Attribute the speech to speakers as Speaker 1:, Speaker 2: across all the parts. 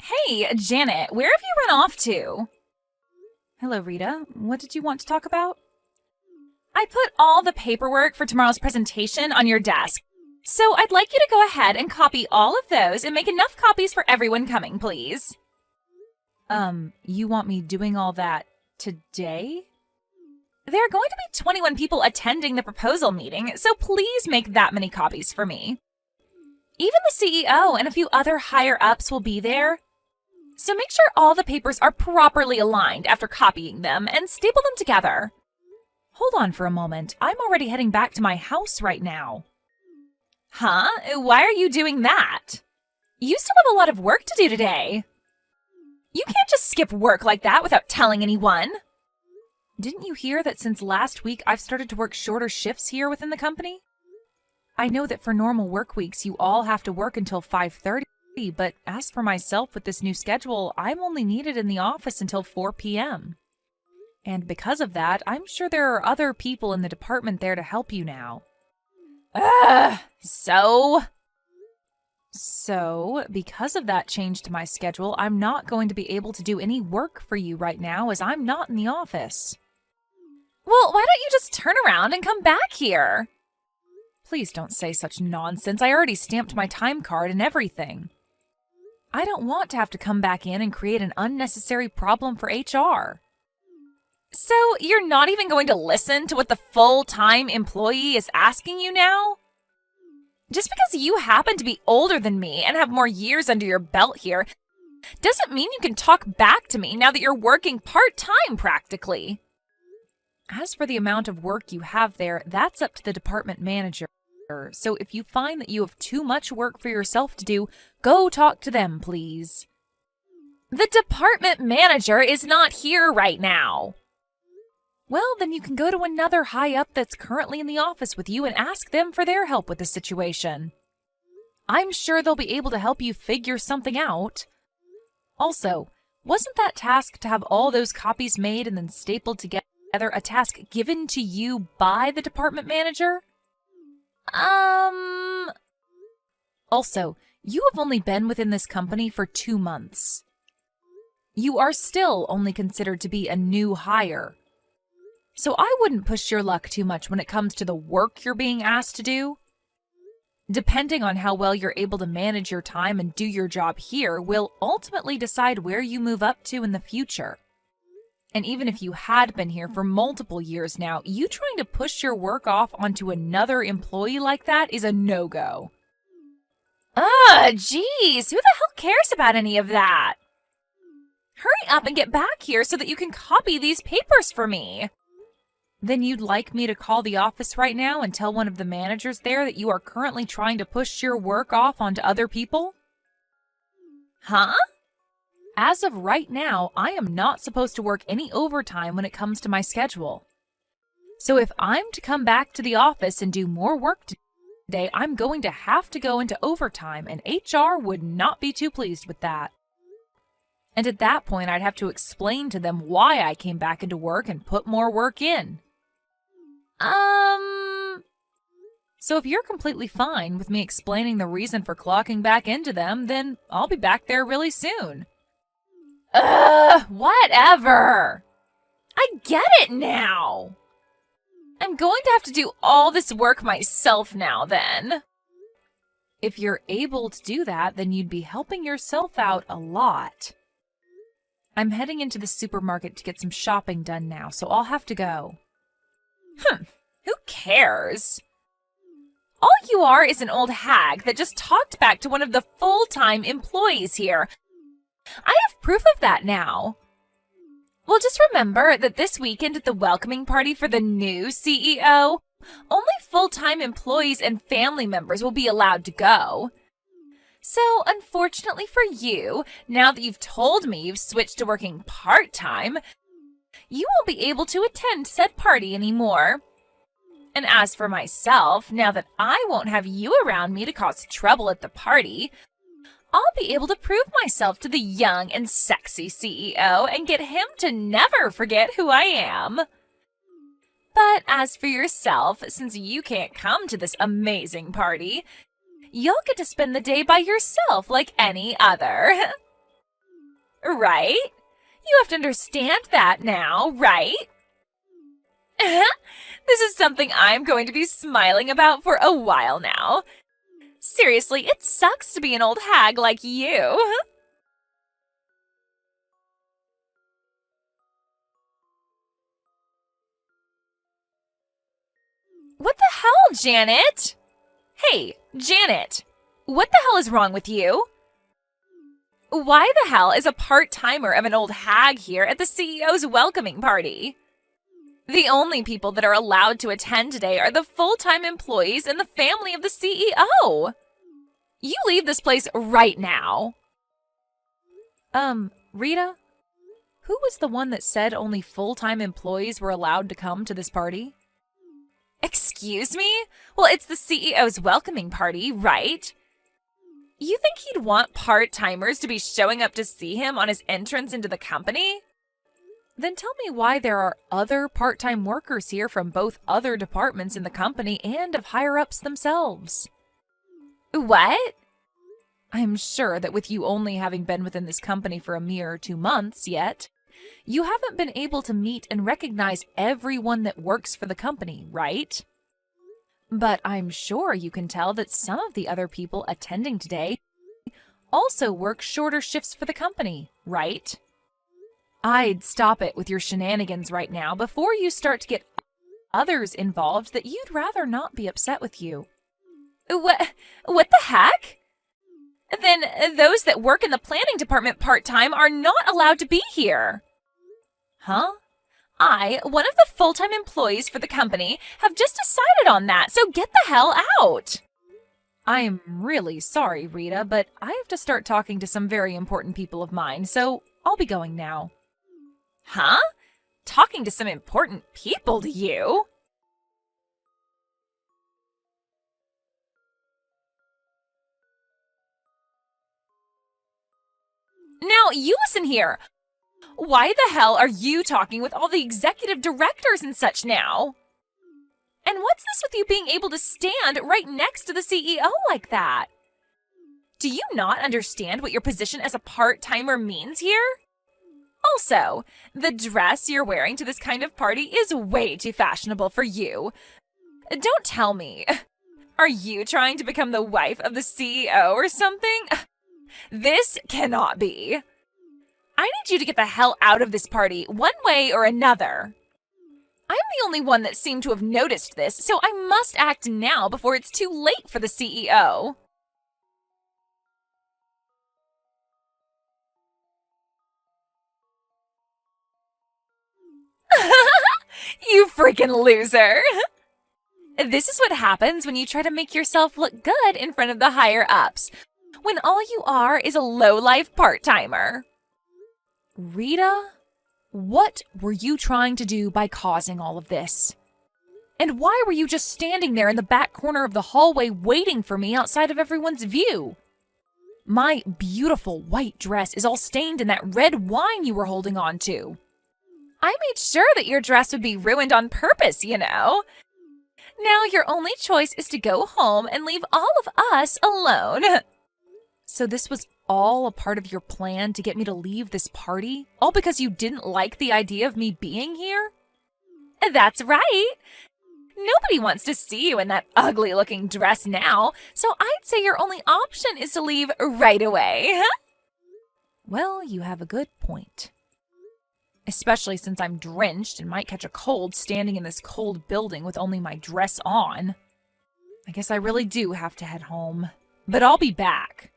Speaker 1: Hey, Janet, where have you run off to? Hello, Rita. What did you want to talk about? I put all the paperwork for tomorrow's presentation on your desk. So I'd like you to go ahead and copy all of those and make enough copies for everyone coming, please. You want me doing all that today? There are going to be 21 people attending the proposal meeting, so please make that many copies for me. Even the CEO and a few other higher-ups will be there. So make sure all the papers are properly aligned after copying them and staple them together. Hold on for a moment. I'm already heading back to my house right now. Huh? Why are you doing that? You still have a lot of work to do today. You can't just skip work like that without telling anyone. Didn't you hear that since last week I've started to work shorter shifts here within the company? I know that for normal work weeks you all have to work until 5:30, but as for myself with this new schedule, I'm only needed in the office until 4 p.m. And because of that, I'm sure there are other people in the department there to help you now. So, because of that change to my schedule, I'm not going to be able to do any work for you right now as I'm not in the office. Well, why don't you just turn around and come back here? Please don't say such nonsense. I already stamped my time card and everything. I don't want to have to come back in and create an unnecessary problem for HR. So, you're not even going to listen to what the full-time employee is asking you now? Just because you happen to be older than me and have more years under your belt here doesn't mean you can talk back to me now that you're working part-time practically. As for the amount of work you have there, that's up to the department manager. So if you find that you have too much work for yourself to do, go talk to them, please. The department manager is not here right now. Well, then you can go to another high-up that's currently in the office with you and ask them for their help with the situation. I'm sure they'll be able to help you figure something out. Also, wasn't that task to have all those copies made and then stapled together a task given to you by the department manager? Also, you have only been within this company for 2 months. You are still only considered to be a new hire. So I wouldn't push your luck too much when it comes to the work you're being asked to do. Depending on how well you're able to manage your time and do your job here will ultimately decide where you move up to in the future. And even if you had been here for multiple years now, you trying to push your work off onto another employee like that is a no-go. Geez, who the hell cares about any of that? Hurry up and get back here so that you can copy these papers for me. Then you'd like me to call the office right now and tell one of the managers there that you are currently trying to push your work off onto other people? Huh? As of right now, I am not supposed to work any overtime when it comes to my schedule. So if I'm to come back to the office and do more work today, I'm going to have to go into overtime, and HR would not be too pleased with that. And at that point, I'd have to explain to them why I came back into work and put more work in. So if you're completely fine with me explaining the reason for clocking back into them, then I'll be back there really soon. Whatever. I get it now. I'm going to have to do all this work myself now then. If you're able to do that, then you'd be helping yourself out a lot. I'm heading into the supermarket to get some shopping done now, so I'll have to go. Who cares? All you are is an old hag that just talked back to one of the full-time employees here. I have proof of that now. Well, just remember that this weekend at the welcoming party for the new CEO, only full-time employees and family members will be allowed to go. So, unfortunately for you, now that you've told me you've switched to working part-time, you won't be able to attend said party anymore. And as for myself, now that I won't have you around me to cause trouble at the party, I'll be able to prove myself to the young and sexy CEO and get him to never forget who I am. But as for yourself, since you can't come to this amazing party, you'll get to spend the day by yourself like any other. right? You have to understand that now, right? This is something I'm going to be smiling about for a while now. Seriously, it sucks to be an old hag like you. What the hell, Janet? Hey, Janet, what the hell is wrong with you? Why the hell is a part-timer of an old hag here at the CEO's welcoming party? The only people that are allowed to attend today are the full-time employees and the family of the CEO. You leave this place right now. Rita? Who was the one that said only full-time employees were allowed to come to this party? Excuse me? Well, it's the CEO's welcoming party, right? You think he'd want part-timers to be showing up to see him on his entrance into the company? Then tell me why there are other part-time workers here from both other departments in the company and of higher-ups themselves. What? I'm sure that with you only having been within this company for a mere 2 months yet, you haven't been able to meet and recognize everyone that works for the company, right? But I'm sure you can tell that some of the other people attending today also work shorter shifts for the company, right? I'd stop it with your shenanigans right now before you start to get others involved that you'd rather not be upset with you. What the heck? Then those that work in the planning department part-time are not allowed to be here. Huh? I, one of the full-time employees for the company, have just decided on that, so get the hell out! I'm really sorry, Rita, but I have to start talking to some very important people of mine, so I'll be going now. Huh? Talking to some important people to you? Now, you listen here. Why the hell are you talking with all the executive directors and such now? And what's this with you being able to stand right next to the CEO like that? Do you not understand what your position as a part-timer means here? Also, the dress you're wearing to this kind of party is way too fashionable for you. Don't tell me. Are you trying to become the wife of the CEO or something? This cannot be. I need you to get the hell out of this party, one way or another. I'm the only one that seemed to have noticed this, so I must act now before it's too late for the CEO. You freaking loser! This is what happens when you try to make yourself look good in front of the higher-ups, when all you are is a low-life part-timer. Rita, what were you trying to do by causing all of this? And why were you just standing there in the back corner of the hallway waiting for me outside of everyone's view? My beautiful white dress is all stained in that red wine you were holding on to. I made sure that your dress would be ruined on purpose, you know. Now your only choice is to go home and leave all of us alone. So this was all a part of your plan to get me to leave this party? All because you didn't like the idea of me being here? That's right. Nobody wants to see you in that ugly-looking dress now, so I'd say your only option is to leave right away. Well, you have a good point. Especially since I'm drenched and might catch a cold standing in this cold building with only my dress on. I guess I really do have to head home. But I'll be back.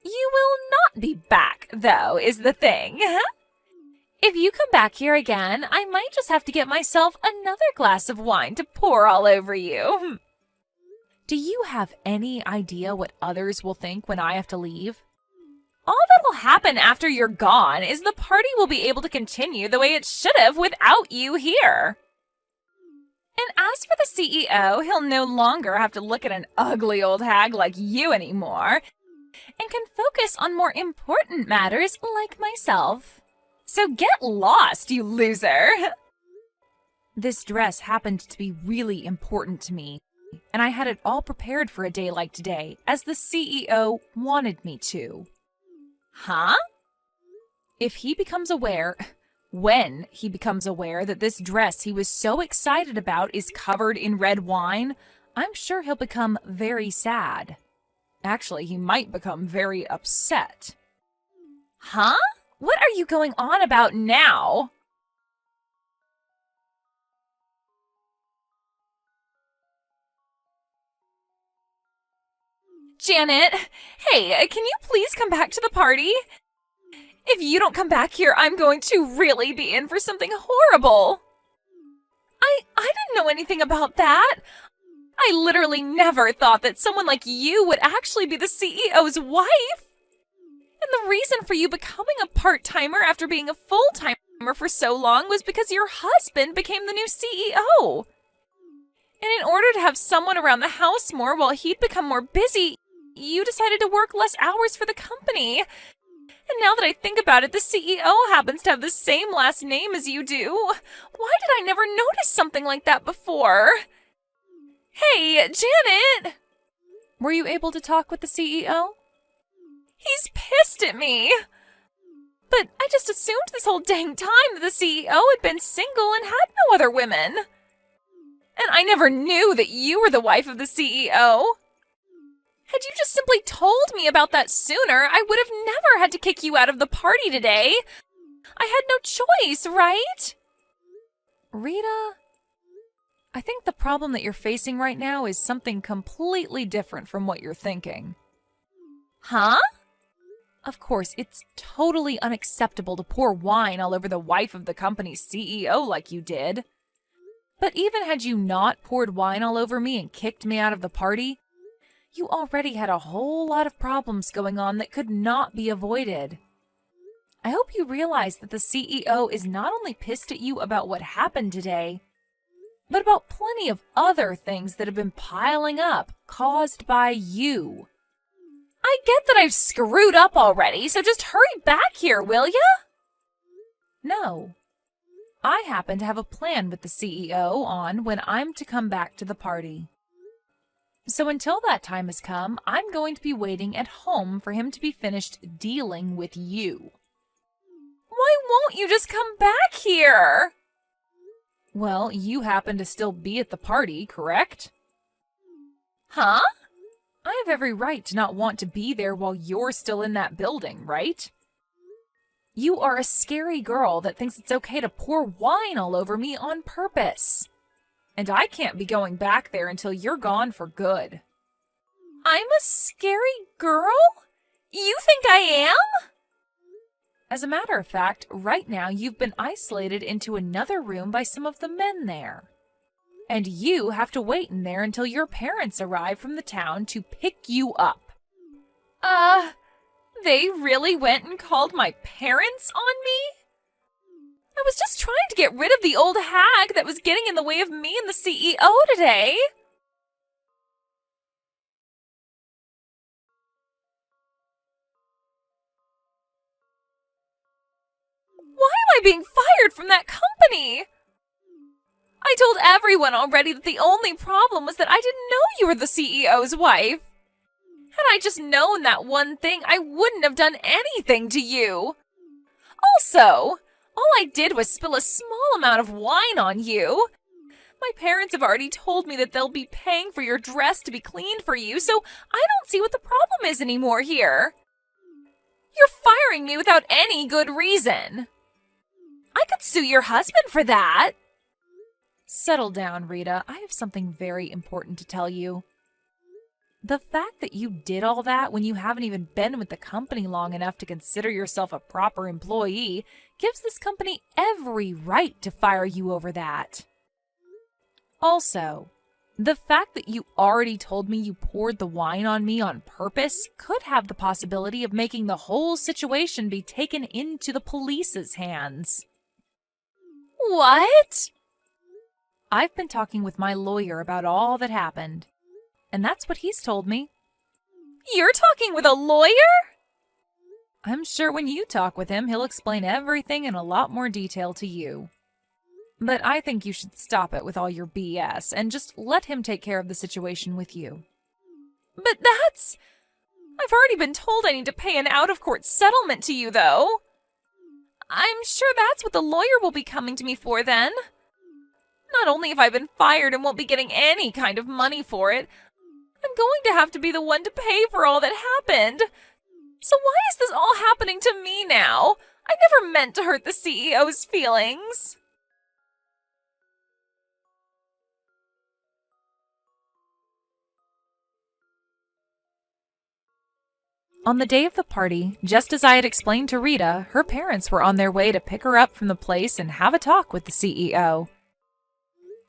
Speaker 1: You will not be back, though, is the thing. If you come back here again, I might just have to get myself another glass of wine to pour all over you. Do you have any idea what others will think when I have to leave? All that'll happen after you're gone is the party will be able to continue the way it should have without you here. And as for the CEO, he'll no longer have to look at an ugly old hag like you anymore, and can focus on more important matters like myself. So get lost, you loser! This dress happened to be really important to me, and I had it all prepared for a day like today, as the CEO wanted me to. Huh? If he becomes aware, when he becomes aware that this dress he was so excited about is covered in red wine, I'm sure he'll become very sad. Actually, he might become very upset. Huh? What are you going on about now? Janet, hey, can you please come back to the party? If you don't come back here, I'm going to really be in for something horrible. I didn't know anything about that. I literally never thought that someone like you would actually be the CEO's wife. And the reason for you becoming a part-timer after being a full-timer for so long was because your husband became the new CEO. And in order to have someone around the house more while he'd become more busy, you decided to work less hours for the company. And now that I think about it, the CEO happens to have the same last name as you do. Why did I never notice something like that before? Hey, Janet! Were you able to talk with the CEO? He's pissed at me. But I just assumed this whole dang time that the CEO had been single and had no other women. And I never knew that you were the wife of the CEO. Had you just simply told me about that sooner, I would have never had to kick you out of the party today. I had no choice, right? Rita, I think the problem that you're facing right now is something completely different from what you're thinking. Huh? Of course, it's totally unacceptable to pour wine all over the wife of the company's CEO like you did. But even had you not poured wine all over me and kicked me out of the party, you already had a whole lot of problems going on that could not be avoided. I hope you realize that the CEO is not only pissed at you about what happened today, but about plenty of other things that have been piling up, caused by you. I get that I've screwed up already, so just hurry back here, will ya? No. I happen to have a plan with the CEO on when I'm to come back to the party. So until that time has come, I'm going to be waiting at home for him to be finished dealing with you. Why won't you just come back here? Well, you happen to still be at the party, correct? Huh? I have every right to not want to be there while you're still in that building, right? You are a scary girl that thinks it's okay to pour wine all over me on purpose. And I can't be going back there until you're gone for good. I'm a scary girl? You think I am? As a matter of fact, right now you've been isolated into another room by some of the men there. And you have to wait in there until your parents arrive from the town to pick you up. They really went and called my parents on me? I was just trying to get rid of the old hag that was getting in the way of me and the CEO today. Why am I being fired from that company? I told everyone already that the only problem was that I didn't know you were the CEO's wife. Had I just known that one thing, I wouldn't have done anything to you. Also, all I did was spill a small amount of wine on you. My parents have already told me that they'll be paying for your dress to be cleaned for you, so I don't see what the problem is anymore here. You're firing me without any good reason. I could sue your husband for that. Settle down, Rita. I have something very important to tell you. The fact that you did all that when you haven't even been with the company long enough to consider yourself a proper employee gives this company every right to fire you over that. Also, the fact that you already told me you poured the wine on me on purpose could have the possibility of making the whole situation be taken into the police's hands. What? I've been talking with my lawyer about all that happened, and that's what he's told me. You're talking with a lawyer? I'm sure when you talk with him, he'll explain everything in a lot more detail to you. But I think you should stop it with all your BS and just let him take care of the situation with you. But that's... I've already been told I need to pay an out-of-court settlement to you, though. I'm sure that's what the lawyer will be coming to me for then. Not only have I been fired and won't be getting any kind of money for it, I'm going to have to be the one to pay for all that happened. So why is this all happening to me now? I never meant to hurt the CEO's feelings. On the day of the party, just as I had explained to Rita, her parents were on their way to pick her up from the place and have a talk with the CEO.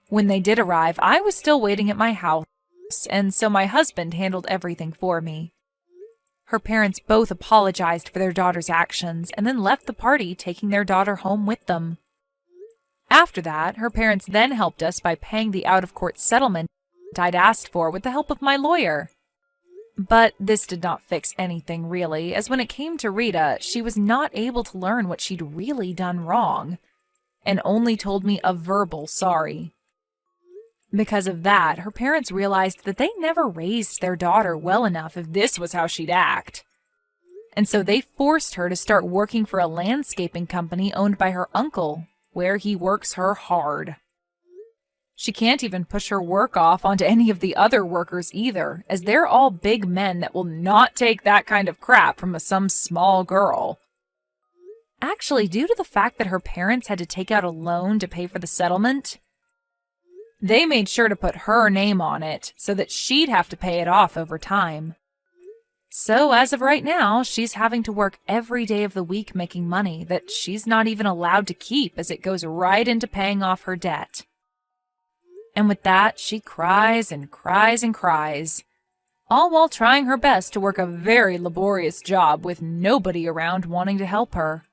Speaker 1: When they did arrive, I was still waiting at my house, and so my husband handled everything for me. Her parents both apologized for their daughter's actions and then left the party, taking their daughter home with them. After that, her parents then helped us by paying the out-of-court settlement I'd asked for with the help of my lawyer. But this did not fix anything really, as when it came to Rita, she was not able to learn what she'd really done wrong, and only told me a verbal sorry. Because of that, her parents realized that they never raised their daughter well enough if this was how she'd act. And so they forced her to start working for a landscaping company owned by her uncle, where he works her hard. She can't even push her work off onto any of the other workers either, as they're all big men that will not take that kind of crap from some small girl. Actually, due to the fact that her parents had to take out a loan to pay for the settlement, they made sure to put her name on it so that she'd have to pay it off over time. So as of right now, she's having to work every day of the week making money that she's not even allowed to keep, as it goes right into paying off her debt. And with that, she cries and cries and cries, all while trying her best to work a very laborious job with nobody around wanting to help her.